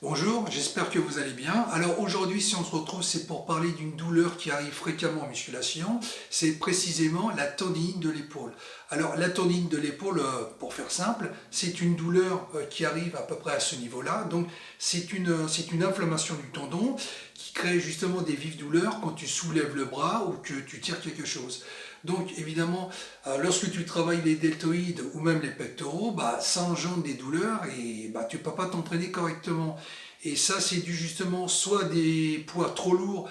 Bonjour, j'espère que vous allez bien. Alors aujourd'hui, si on se retrouve, c'est pour parler d'une douleur qui arrive fréquemment en musculation. C'est précisément la tendinite de l'épaule. Alors la tendinite de l'épaule, pour faire simple, c'est une douleur qui arrive à peu près à ce niveau-là. Donc c'est une inflammation du tendon qui crée justement des vives douleurs quand tu soulèves le bras ou que tu tires quelque chose. Donc évidemment, lorsque tu travailles les deltoïdes ou même les pectoraux, ça engendre des douleurs et tu ne peux pas t'entraîner correctement. Et ça, c'est dû justement soit des poids trop lourds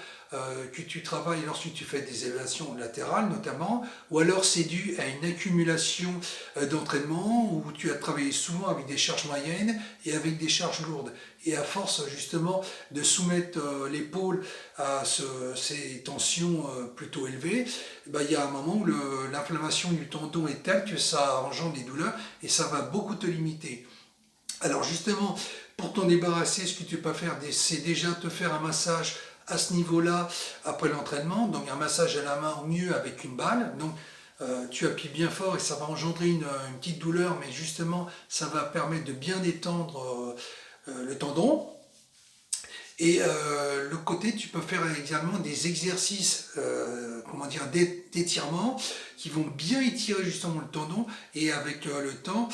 que tu travailles lorsque tu fais des élévations latérales notamment, ou alors c'est dû à une accumulation d'entraînement où tu as travaillé souvent avec des charges moyennes et avec des charges lourdes. Et à force justement de soumettre l'épaule à ces tensions plutôt élevées, il y a un moment où l'inflammation du tendon est telle que ça engendre des douleurs et ça va beaucoup te limiter. Alors justement, pour t'en débarrasser, ce que tu peux faire, c'est déjà te faire un massage à ce niveau-là après l'entraînement. Donc un massage à la main au mieux avec une balle. Donc tu appuies bien fort et ça va engendrer une petite douleur, mais justement ça va permettre de bien détendre le tendon. Et le côté, tu peux faire également des exercices d'étirement qui vont bien étirer justement le tendon et avec le temps,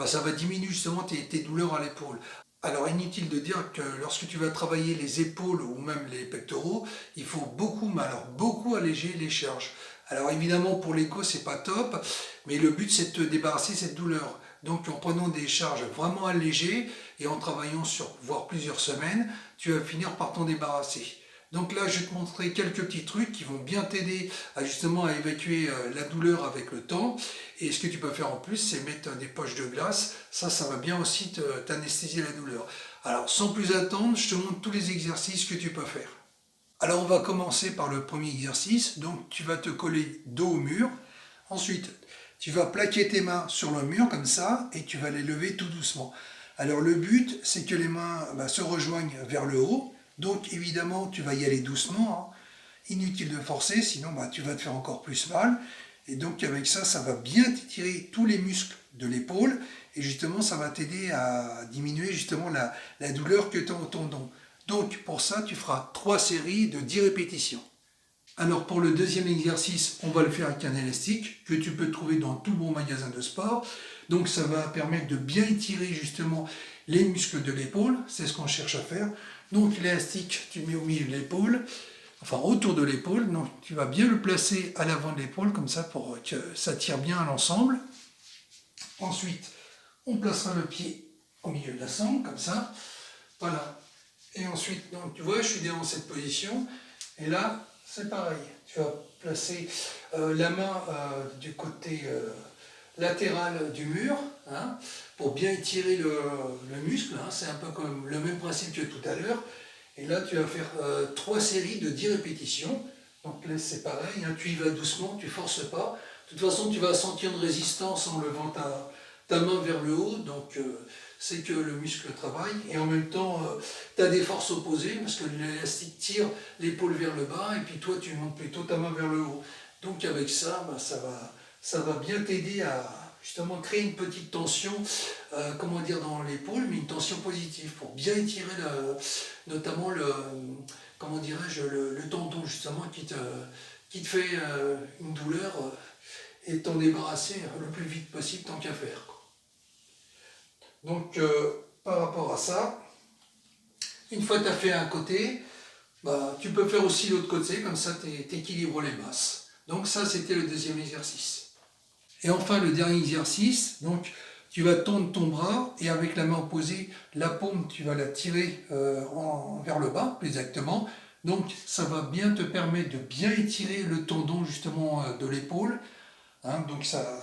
ça va diminuer justement tes douleurs à l'épaule. Alors inutile de dire que lorsque tu vas travailler les épaules ou même les pectoraux, il faut beaucoup, mais alors beaucoup alléger les charges. Alors évidemment pour l'écho c'est pas top, mais le but c'est de te débarrasser de cette douleur. Donc en prenant des charges vraiment allégées et en travaillant sur voire plusieurs semaines, tu vas finir par t'en débarrasser. Donc là, je vais te montrer quelques petits trucs qui vont bien t'aider à justement à évacuer la douleur avec le temps. Et ce que tu peux faire en plus, c'est mettre des poches de glace. Ça va bien aussi t'anesthésier la douleur. Alors, sans plus attendre, je te montre tous les exercices que tu peux faire. Alors, on va commencer par le premier exercice. Donc, tu vas te coller dos au mur. Ensuite, tu vas plaquer tes mains sur le mur comme ça et tu vas les lever tout doucement. Alors le but, c'est que les mains se rejoignent vers le haut. Donc évidemment, tu vas y aller doucement. Inutile de forcer, sinon tu vas te faire encore plus mal. Et donc avec ça, ça va bien t'étirer tous les muscles de l'épaule. Et justement, ça va t'aider à diminuer justement la douleur que tu as au tendon. Donc pour ça, tu feras 3 séries de 10 répétitions. Alors pour le deuxième exercice, on va le faire avec un élastique que tu peux trouver dans tout bon magasin de sport. Donc ça va permettre de bien étirer justement les muscles de l'épaule, c'est ce qu'on cherche à faire. Donc l'élastique, tu mets au milieu de l'épaule, enfin autour de l'épaule, donc tu vas bien le placer à l'avant de l'épaule comme ça pour que ça tire bien à l'ensemble. Ensuite, on placera le pied au milieu de la sangle comme ça, voilà. Et ensuite, donc tu vois, je suis dans cette position, et là, c'est pareil, tu vas placer la main du côté latéral du mur pour bien étirer le muscle. C'est un peu comme le même principe que tout à l'heure. Et là, tu vas faire 3 séries de 10 répétitions. Donc là, c'est pareil, tu y vas doucement, tu ne forces pas. De toute façon, tu vas sentir une résistance en levant ta main vers le haut. Donc, c'est que le muscle travaille et en même temps tu as des forces opposées parce que l'élastique tire l'épaule vers le bas et puis toi tu montes plutôt ta main vers le haut. Donc avec ça, ça va bien t'aider à justement créer une petite tension dans l'épaule, mais une tension positive pour bien étirer notamment le tendon justement qui te fait une douleur et t'en débarrasser le plus vite possible tant qu'à faire. Donc, par rapport à ça, une fois que tu as fait un côté, tu peux faire aussi l'autre côté, comme ça tu équilibres les masses. Donc ça, c'était le deuxième exercice. Et enfin, le dernier exercice, donc tu vas tendre ton bras et avec la main opposée, la paume, tu vas la tirer vers le bas, plus exactement. Donc ça va bien te permettre de bien étirer le tendon justement de l'épaule. Donc ça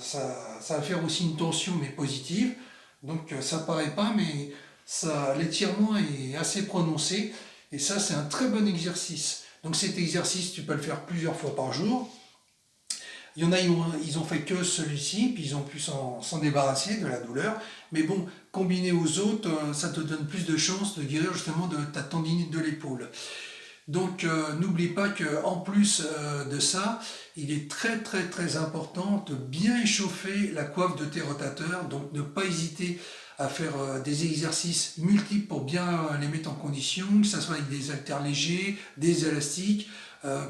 va faire aussi une tension mais positive. Donc ça paraît pas, mais l'étirement est assez prononcé. Et ça, c'est un très bon exercice. Donc cet exercice, tu peux le faire plusieurs fois par jour. Il y en a, ils ont fait que celui-ci, puis ils ont pu s'en débarrasser de la douleur. Mais bon, combiné aux autres, ça te donne plus de chances de guérir justement de ta tendinite de l'épaule. Donc n'oublie pas qu'en plus de ça, il est très très très important de bien échauffer la coiffe de tes rotateurs, donc ne pas hésiter à faire des exercices multiples pour bien les mettre en condition, que ce soit avec des haltères légers, des élastiques,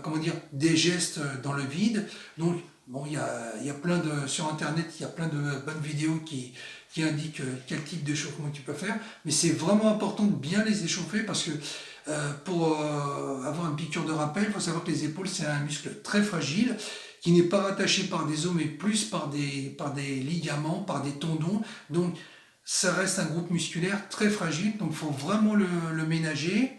comment dire, des gestes dans le vide. Donc, bon, il y a plein de, sur Internet, il y a plein de bonnes vidéos qui indiquent quel type d'échauffement tu peux faire. Mais c'est vraiment important de bien les échauffer parce que pour avoir une piqûre de rappel, il faut savoir que les épaules, c'est un muscle très fragile qui n'est pas rattaché par des os, mais plus par des ligaments, par des tendons. Donc, ça reste un groupe musculaire très fragile, donc il faut vraiment le ménager.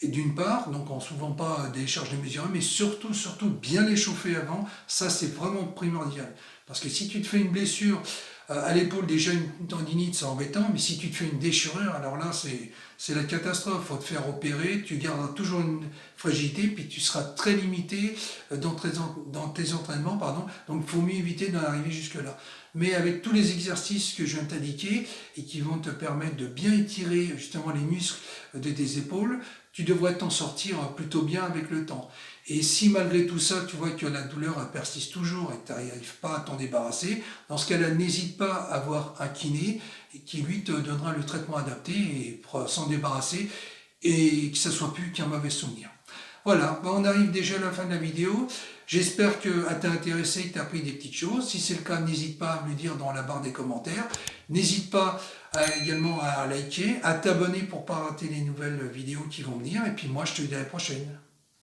Et d'une part, donc en ne soulevant pas des charges démesurées, mais surtout, surtout bien l'échauffer avant, ça c'est vraiment primordial. Parce que si tu te fais une blessure à l'épaule, déjà une tendinite, c'est embêtant, mais si tu te fais une déchirure, alors là c'est la catastrophe. Il faut te faire opérer, tu garderas toujours une fragilité, puis tu seras très limité dans tes entraînements, pardon. Donc il faut mieux éviter d'en arriver jusque-là. Mais avec tous les exercices que je viens de t'indiquer et qui vont te permettre de bien étirer justement les muscles de tes épaules, tu devrais t'en sortir plutôt bien avec le temps. Et si malgré tout ça, tu vois que la douleur elle persiste toujours et que tu n'arrives pas à t'en débarrasser, dans ce cas-là, n'hésite pas à voir un kiné qui lui te donnera le traitement adapté et pourra s'en débarrasser et que ça soit plus qu'un mauvais souvenir. Voilà, on arrive déjà à la fin de la vidéo. J'espère qu'elle t'a intéressé, que tu as appris des petites choses. Si c'est le cas, n'hésite pas à me le dire dans la barre des commentaires. N'hésite pas également à liker, à t'abonner pour ne pas rater les nouvelles vidéos qui vont venir. Et puis moi, je te dis à la prochaine.